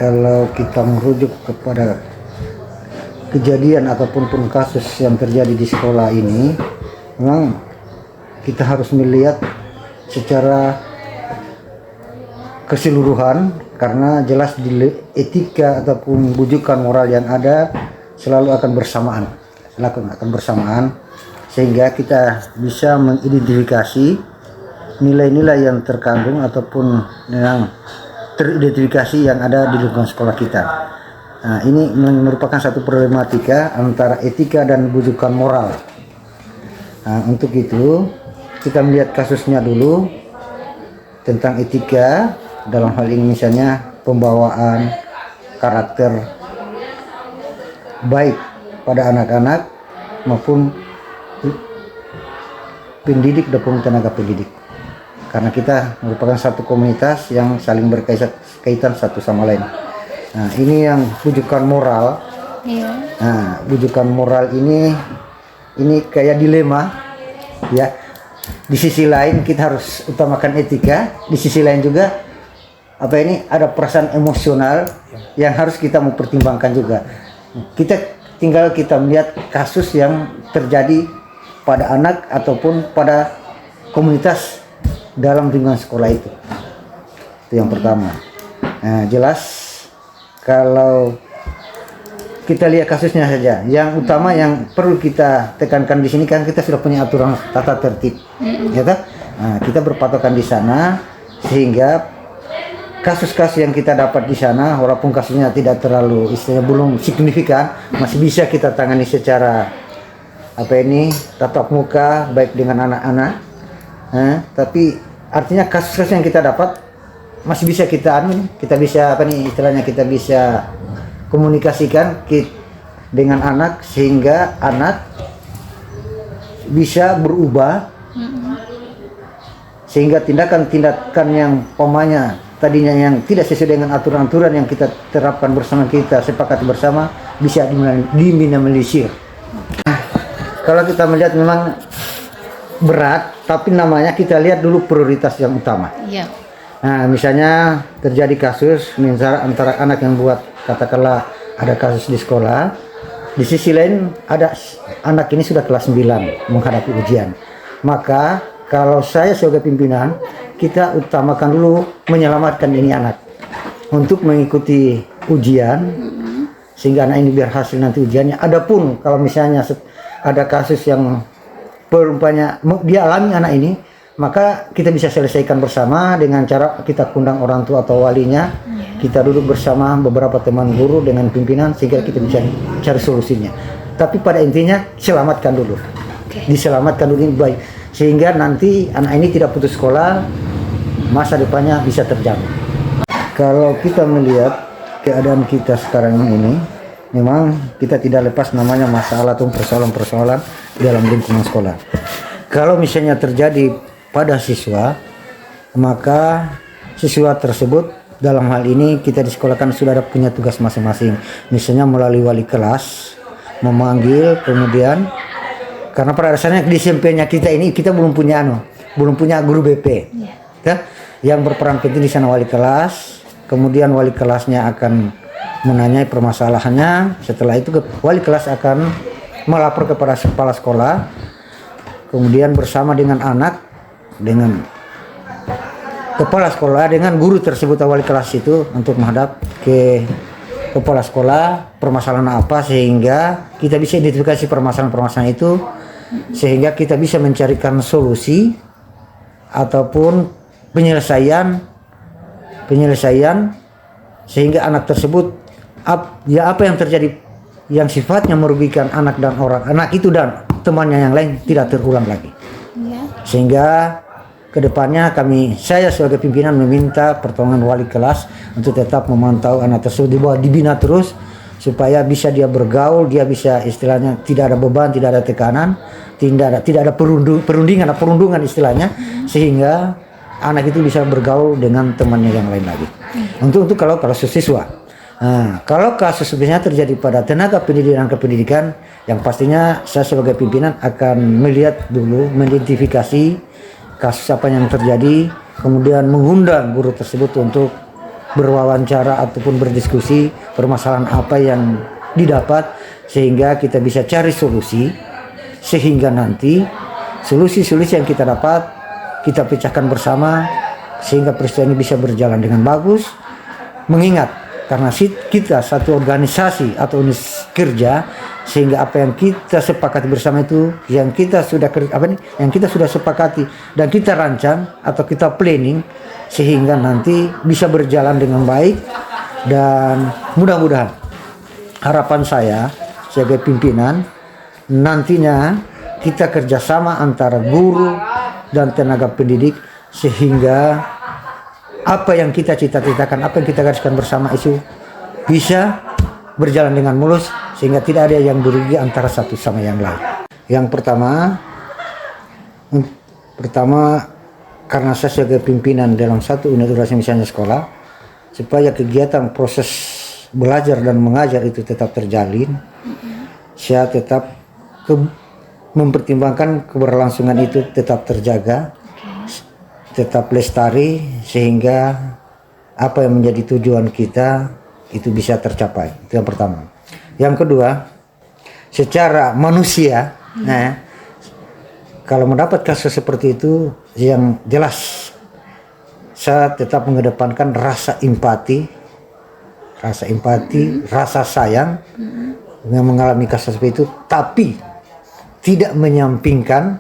kalau kita merujuk kepada kejadian ataupun kasus yang terjadi di sekolah ini, memang kita harus melihat secara keseluruhan, karena jelas di etika ataupun bujukan moral yang ada selalu akan bersamaan, sehingga kita bisa mengidentifikasi nilai-nilai yang terkandung ataupun yang teridentifikasi yang ada di lingkungan sekolah kita. Nah, ini merupakan satu problematika antara etika dan bujukan moral. Nah, untuk itu kita melihat kasusnya dulu tentang etika, dalam hal ini misalnya pembawaan karakter baik pada anak-anak maupun pendidik dan tenaga pendidik, karena kita merupakan satu komunitas yang saling berkaitan satu sama lain. Nah, ini yang bujukan moral. Nah, bujukan moral ini kayak dilema ya. Di sisi lain kita harus utamakan etika, di sisi lain juga ada perasaan emosional yang harus kita mempertimbangkan juga. Kita melihat kasus yang terjadi pada anak ataupun pada komunitas dalam lingkungan sekolah itu yang pertama. Nah, jelas kalau kita lihat kasusnya saja, yang utama yang perlu kita tekankan di sini kan kita sudah punya aturan tata tertib, ya kan? Nah, kita berpatokan di sana sehingga kasus-kasus yang kita dapat di sana, walaupun kasusnya tidak terlalu belum signifikan, masih bisa kita tangani secara tatap muka baik dengan anak-anak. Tapi artinya kasus-kasus yang kita dapat masih bisa kita kita bisa komunikasikan dengan anak sehingga anak bisa berubah, sehingga tindakan-tindakan yang tadinya yang tidak sesuai dengan aturan-aturan yang kita terapkan bersama, kita sepakati bersama, bisa diminimalisir. Kalau kita melihat memang berat, tapi namanya kita lihat dulu prioritas yang utama. Yeah. Nah, misalnya terjadi kasus misalnya antara anak yang buat katakanlah ada kasus di sekolah, di sisi lain ada anak ini sudah kelas 9 menghadapi ujian. Maka kalau saya sebagai pimpinan, kita utamakan dulu menyelamatkan ini anak untuk mengikuti ujian, sehingga anak ini biar hasil nanti ujiannya. Adapun kalau misalnya ada kasus yang perumpanya dia alami anak ini, maka kita bisa selesaikan bersama dengan cara kita undang orang tua atau walinya, kita duduk bersama beberapa teman guru dengan pimpinan sehingga kita bisa cari solusinya. Tapi pada intinya selamatkan dulu, diselamatkan dulu ini baik, sehingga nanti anak ini tidak putus sekolah, masa depannya bisa terjamin. Kalau kita melihat keadaan kita sekarang ini, memang kita tidak lepas namanya masalah atau persoalan-persoalan dalam lingkungan sekolah. Kalau misalnya terjadi pada siswa, maka siswa tersebut dalam hal ini kita di sekolah kan sudah ada punya tugas masing-masing. Misalnya melalui wali kelas memanggil, kemudian karena pada dasarnya di SMP-nya kita ini kita belum punya guru BP. Ya? Yang berperan penting di sana wali kelas, kemudian wali kelasnya akan menanyai permasalahannya. Setelah itu wali kelas akan melapor kepada kepala sekolah, kemudian bersama dengan anak, dengan kepala sekolah, dengan guru tersebut atau wali kelas itu untuk menghadap ke kepala sekolah permasalahan apa, sehingga kita bisa identifikasi permasalahan-permasalahan itu, sehingga kita bisa mencarikan solusi ataupun penyelesaian sehingga anak tersebut apa yang terjadi yang sifatnya merugikan anak itu dan temannya yang lain tidak terulang lagi. Sehingga kedepannya saya sebagai pimpinan meminta pertolongan wali kelas untuk tetap memantau anak tersebut, dibina terus supaya bisa dia bergaul, dia bisa istilahnya tidak ada beban, tidak ada tekanan, tidak ada perundungan istilahnya, sehingga anak itu bisa bergaul dengan temannya yang lain lagi. Untuk kalau siswa. Nah, kalau kasus sebenarnya terjadi pada tenaga pendidikan kependidikan, yang pastinya saya sebagai pimpinan akan melihat dulu, mengidentifikasi kasus apa yang terjadi, kemudian mengundang guru tersebut untuk berwawancara ataupun berdiskusi permasalahan apa yang didapat, sehingga kita bisa cari solusi, sehingga nanti solusi-solusi yang kita dapat kita pecahkan bersama, sehingga peristiwa ini bisa berjalan dengan bagus. Mengingat karena kita satu organisasi atau unit kerja, sehingga apa yang kita sepakati bersama itu yang kita sudah sepakati dan kita rancang atau kita planning, sehingga nanti bisa berjalan dengan baik. Dan mudah-mudahan harapan saya sebagai pimpinan, nantinya kita kerjasama antara guru dan tenaga pendidik, sehingga apa yang kita cita-citakan, apa yang kita gariskan bersama itu bisa berjalan dengan mulus, sehingga tidak ada yang dirugi antara satu sama yang lain. Yang pertama karena saya sebagai pimpinan dalam satu unit organisasi misalnya sekolah, supaya kegiatan proses belajar dan mengajar itu tetap terjalin, saya tetap mempertimbangkan keberlangsungan itu tetap terjaga, tetap lestari, sehingga apa yang menjadi tujuan kita itu bisa tercapai. Itu yang pertama. Yang kedua, secara manusia, kalau mendapat kasus seperti itu, yang jelas saya tetap mengedepankan rasa empati, rasa sayang yang mengalami kasus seperti itu, tapi tidak menyampingkan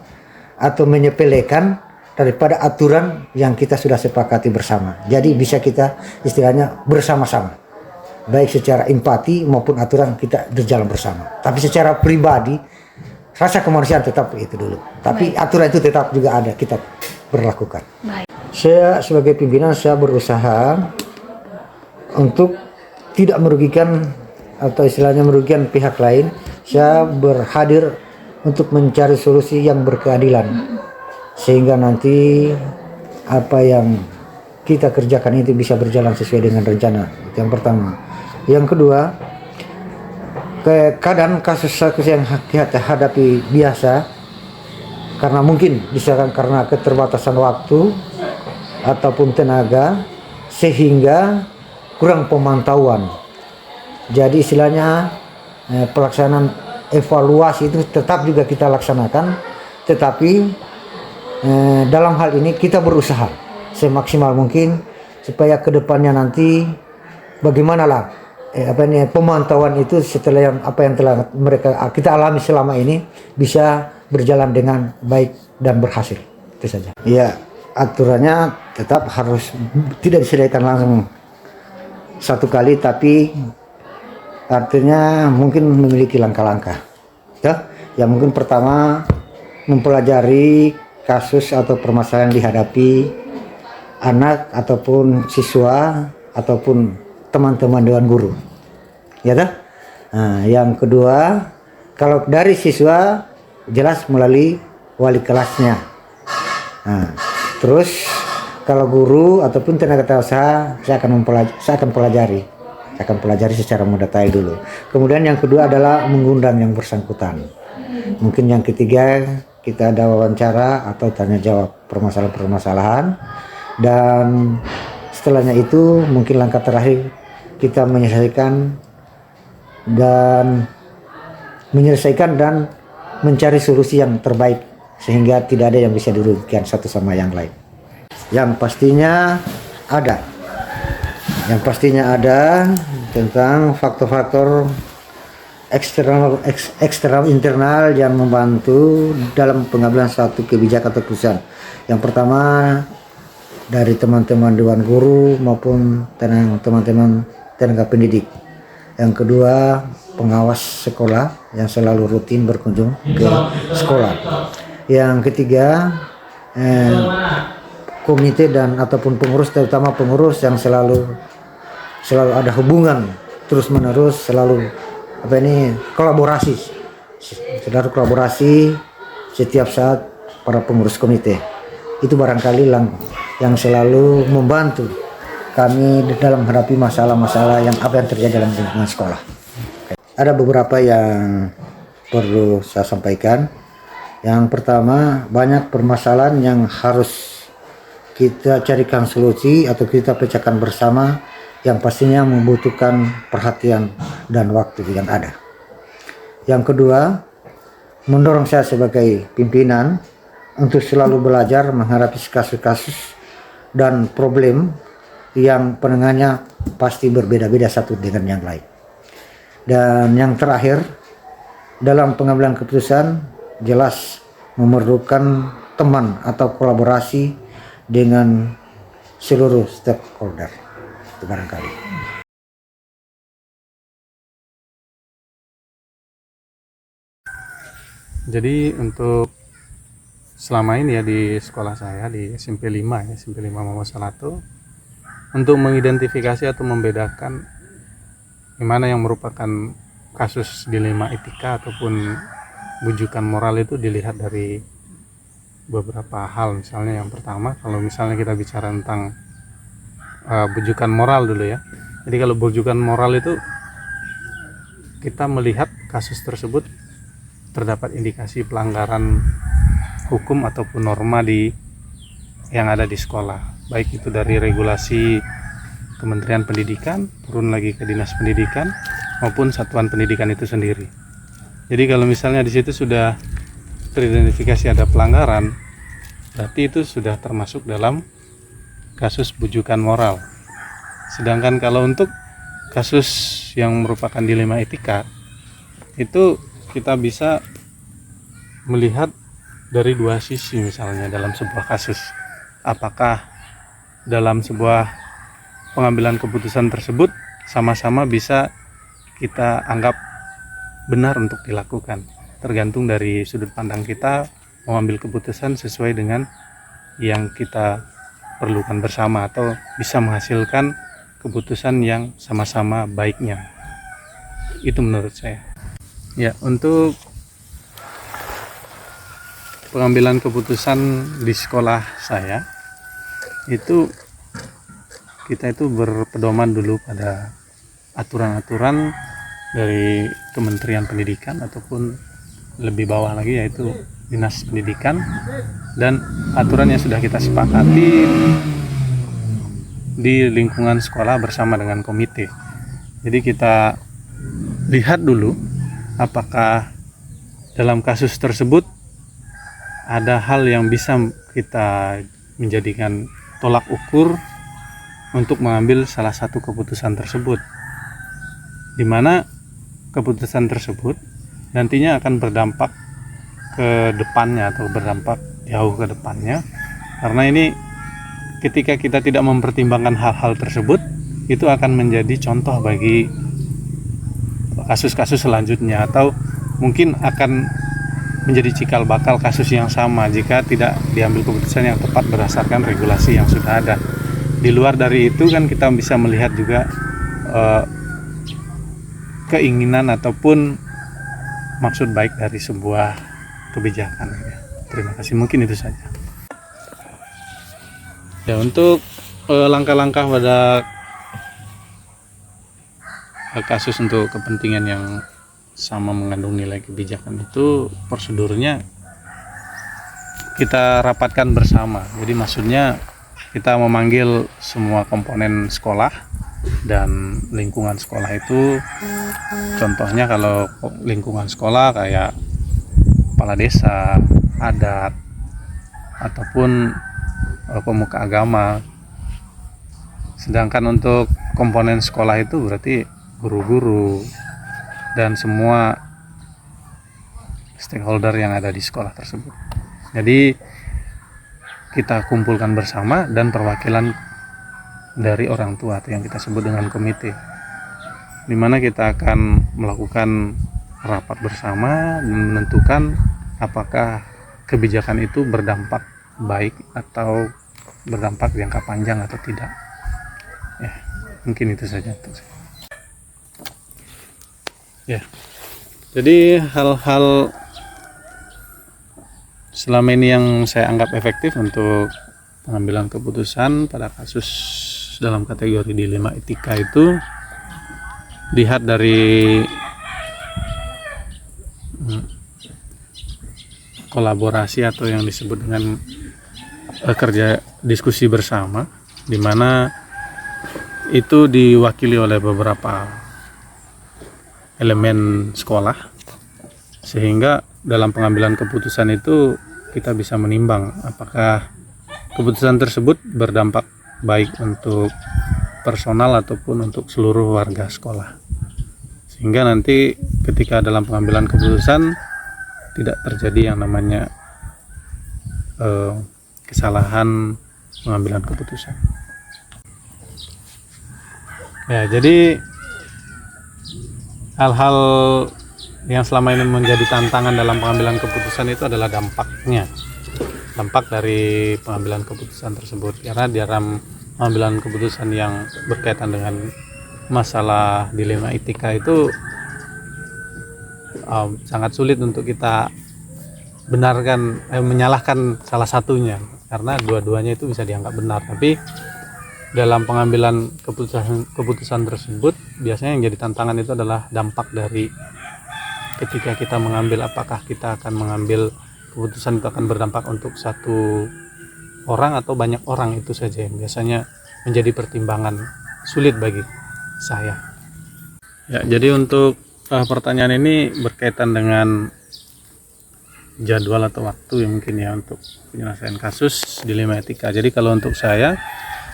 atau menyepelekan daripada aturan yang kita sudah sepakati bersama. Jadi bisa kita istilahnya bersama-sama, baik secara empati maupun aturan kita berjalan bersama. Tapi secara pribadi rasa kemanusiaan tetap itu dulu. Tapi aturan itu tetap juga ada, kita berlakukan. Saya sebagai pimpinan, saya berusaha untuk tidak merugikan atau istilahnya merugikan pihak lain. Saya berhadir untuk mencari solusi yang berkeadilan, sehingga nanti apa yang kita kerjakan itu bisa berjalan sesuai dengan rencana. Itu yang pertama. Yang kedua, keadaan kasus-kasus yang kita hadapi biasa, karena mungkin disebabkan karena keterbatasan waktu ataupun tenaga, sehingga kurang pemantauan. Jadi istilahnya pelaksanaan evaluasi itu tetap juga kita laksanakan, tetapi dalam hal ini kita berusaha semaksimal mungkin supaya kedepannya nanti bagaimanalah pemantauan itu setelah yang telah kita alami selama ini bisa berjalan dengan baik dan berhasil. Itu saja. Ya, aturannya tetap harus tidak disediakan langsung satu kali, tapi artinya mungkin memiliki langkah-langkah. Ya, yang mungkin pertama mempelajari kasus atau permasalahan yang dihadapi anak ataupun siswa ataupun teman-teman dewan guru. Ya dah. Nah, yang kedua, kalau dari siswa jelas melalui wali kelasnya. Nah, terus kalau guru ataupun tenaga usaha saya akan pelajari. Saya akan pelajari secara mendetail dulu. Kemudian yang kedua adalah mengundang yang bersangkutan. Mungkin yang ketiga kita ada wawancara atau tanya jawab permasalahan-permasalahan, dan setelahnya itu mungkin langkah terakhir kita menyelesaikan dan mencari solusi yang terbaik, sehingga tidak ada yang bisa dirugikan satu sama yang lain. Yang pastinya ada tentang faktor-faktor eksternal internal yang membantu dalam pengambilan suatu kebijakan atau keputusan. Yang pertama dari teman-teman dewan guru maupun teman-teman tenaga pendidik. Yang kedua, pengawas sekolah yang selalu rutin berkunjung ke sekolah. Yang ketiga, komite dan ataupun pengurus, terutama pengurus yang selalu ada hubungan terus menerus, selalu kolaborasi setiap saat para pengurus komite. Itu barangkali yang selalu membantu kami dalam menghadapi masalah-masalah yang terjadi dalam lingkungan sekolah. Ada beberapa yang perlu saya sampaikan. Yang pertama, banyak permasalahan yang harus kita carikan solusi atau kita pecahkan bersama, yang pastinya membutuhkan perhatian dan waktu yang ada. Yang kedua, mendorong saya sebagai pimpinan untuk selalu belajar menghadapi kasus-kasus dan problem yang penanganannya pasti berbeda-beda satu dengan yang lain. Dan yang terakhir, dalam pengambilan keputusan jelas memerlukan teman atau kolaborasi dengan seluruh stakeholder. Itu barangkali. Jadi untuk selama ini ya di sekolah saya di SMP 5 ya, SMP 5 Muhammad Salato, untuk mengidentifikasi atau membedakan gimana yang merupakan kasus dilema etika ataupun bujukan moral itu dilihat dari beberapa hal. Misalnya yang pertama, kalau misalnya kita bicara tentang bujukan moral dulu ya. Jadi kalau bujukan moral itu kita melihat kasus tersebut terdapat indikasi pelanggaran hukum ataupun norma yang ada di sekolah, baik itu dari regulasi Kementerian Pendidikan turun lagi ke Dinas Pendidikan maupun satuan pendidikan itu sendiri. Jadi kalau misalnya di situ sudah teridentifikasi ada pelanggaran, berarti itu sudah termasuk dalam kasus bujukan moral. Sedangkan kalau untuk kasus yang merupakan dilema etika, itu kita bisa melihat dari dua sisi. Misalnya dalam sebuah kasus, apakah dalam sebuah pengambilan keputusan tersebut sama-sama bisa kita anggap benar untuk dilakukan, tergantung dari sudut pandang kita mengambil keputusan sesuai dengan yang kita perlukan bersama atau bisa menghasilkan keputusan yang sama-sama baiknya. Itu menurut saya. Ya, untuk pengambilan keputusan di sekolah saya itu kita itu berpedoman dulu pada aturan-aturan dari Kementerian Pendidikan ataupun lebih bawah lagi yaitu Dinas Pendidikan, dan aturan yang sudah kita sepakati di lingkungan sekolah bersama dengan komite. Jadi kita lihat dulu apakah dalam kasus tersebut ada hal yang bisa kita menjadikan tolak ukur untuk mengambil salah satu keputusan tersebut, di mana keputusan tersebut nantinya akan berdampak ke depannya atau berdampak jauh ke depannya. Karena ini ketika kita tidak mempertimbangkan hal-hal tersebut, itu akan menjadi contoh bagi kasus-kasus selanjutnya, atau mungkin akan menjadi cikal bakal kasus yang sama jika tidak diambil keputusan yang tepat berdasarkan regulasi yang sudah ada. Di luar dari itu kan kita bisa melihat juga keinginan ataupun maksud baik dari sebuah kebijakan. Terima kasih, mungkin itu saja. Ya, untuk langkah-langkah pada kasus untuk kepentingan yang sama mengandung nilai kebijakan itu, prosedurnya kita rapatkan bersama. Jadi maksudnya kita memanggil semua komponen sekolah dan lingkungan sekolah itu. Contohnya kalau lingkungan sekolah kayak kepala desa, adat, ataupun pemuka agama. Sedangkan untuk komponen sekolah itu berarti guru-guru dan semua stakeholder yang ada di sekolah tersebut. Jadi kita kumpulkan bersama dan perwakilan dari orang tua atau yang kita sebut dengan komite, di mana kita akan melakukan rapat bersama dan menentukan apakah kebijakan itu berdampak baik atau berdampak jangka panjang atau tidak. Ya, mungkin itu saja untuk saya. Ya, jadi hal-hal selama ini yang saya anggap efektif untuk pengambilan keputusan pada kasus dalam kategori dilema etika itu lihat dari kolaborasi atau yang disebut dengan kerja diskusi bersama, di mana itu diwakili oleh beberapa elemen sekolah, sehingga dalam pengambilan keputusan itu kita bisa menimbang apakah keputusan tersebut berdampak baik untuk personal ataupun untuk seluruh warga sekolah, sehingga nanti ketika dalam pengambilan keputusan tidak terjadi yang namanya kesalahan pengambilan keputusan. Ya, jadi hal-hal yang selama ini menjadi tantangan dalam pengambilan keputusan itu adalah dampaknya, dampak dari pengambilan keputusan tersebut. Karena dalam pengambilan keputusan yang berkaitan dengan masalah dilema etika itu sangat sulit untuk kita benarkan, menyalahkan salah satunya, karena dua-duanya itu bisa dianggap benar. Tapi dalam pengambilan keputusan tersebut biasanya yang jadi tantangan itu adalah dampak dari ketika kita mengambil, apakah kita akan mengambil keputusan itu akan berdampak untuk satu orang atau banyak orang. Itu saja yang biasanya menjadi pertimbangan sulit bagi saya. Ya, jadi untuk pertanyaan ini berkaitan dengan jadwal atau waktu yang mungkin ya untuk penyelesaian kasus dilema etika. Jadi kalau untuk saya,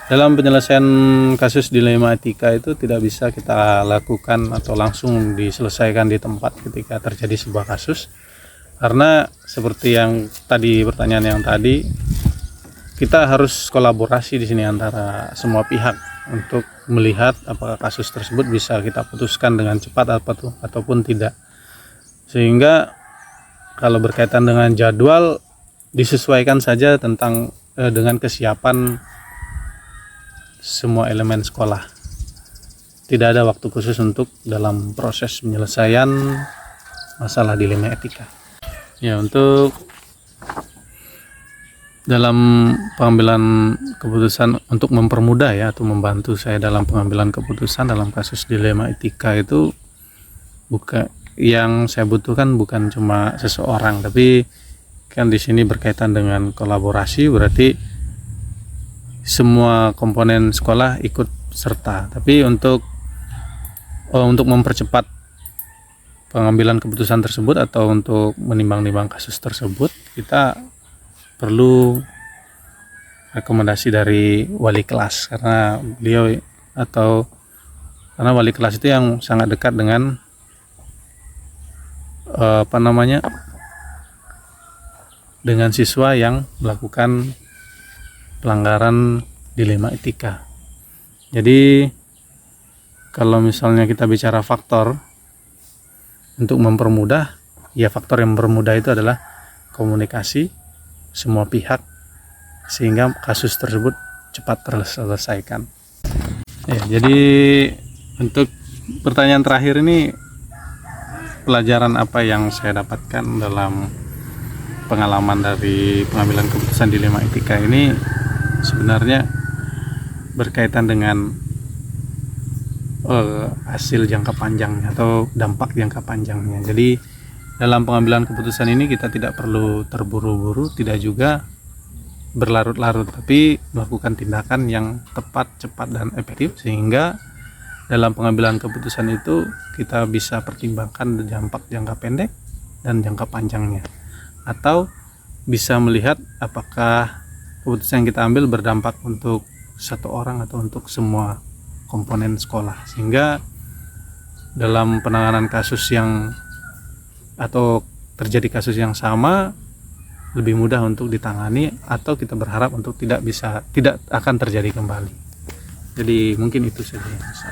dalam penyelesaian kasus dilema etika itu tidak bisa kita lakukan atau langsung diselesaikan di tempat ketika terjadi sebuah kasus, karena seperti yang tadi, pertanyaan yang tadi, kita harus kolaborasi di sini antara semua pihak untuk melihat apakah kasus tersebut bisa kita putuskan dengan cepat ataupun tidak. Sehingga kalau berkaitan dengan jadwal, disesuaikan saja tentang dengan kesiapan semua elemen sekolah. Tidak ada waktu khusus untuk dalam proses penyelesaian masalah dilema etika. Ya, untuk dalam pengambilan keputusan, untuk mempermudah ya atau membantu saya dalam pengambilan keputusan dalam kasus dilema etika itu, yang saya butuhkan bukan cuma seseorang, tapi kan di sini berkaitan dengan kolaborasi, berarti semua komponen sekolah ikut serta. Tapi untuk mempercepat pengambilan keputusan tersebut atau untuk menimbang-nimbang kasus tersebut, kita perlu rekomendasi dari wali kelas, karena wali kelas itu yang sangat dekat dengan dengan siswa yang melakukan pelanggaran dilema etika. Jadi kalau misalnya kita bicara faktor untuk mempermudah, ya faktor yang mempermudah itu adalah komunikasi semua pihak sehingga kasus tersebut cepat terselesaikan. Ya, jadi untuk pertanyaan terakhir ini, pelajaran apa yang saya dapatkan dalam pengalaman dari pengambilan keputusan dilema etika ini sebenarnya berkaitan dengan hasil jangka panjangnya atau dampak jangka panjangnya. Jadi dalam pengambilan keputusan ini kita tidak perlu terburu-buru, tidak juga berlarut-larut, tapi melakukan tindakan yang tepat, cepat, dan efektif, sehingga dalam pengambilan keputusan itu kita bisa pertimbangkan dampak jangka pendek dan jangka panjangnya, atau bisa melihat apakah keputusan yang kita ambil berdampak untuk satu orang atau untuk semua komponen sekolah, sehingga dalam penanganan kasus yang atau terjadi kasus yang sama lebih mudah untuk ditangani, atau kita berharap untuk tidak akan terjadi kembali. Jadi mungkin itu saja yang bisa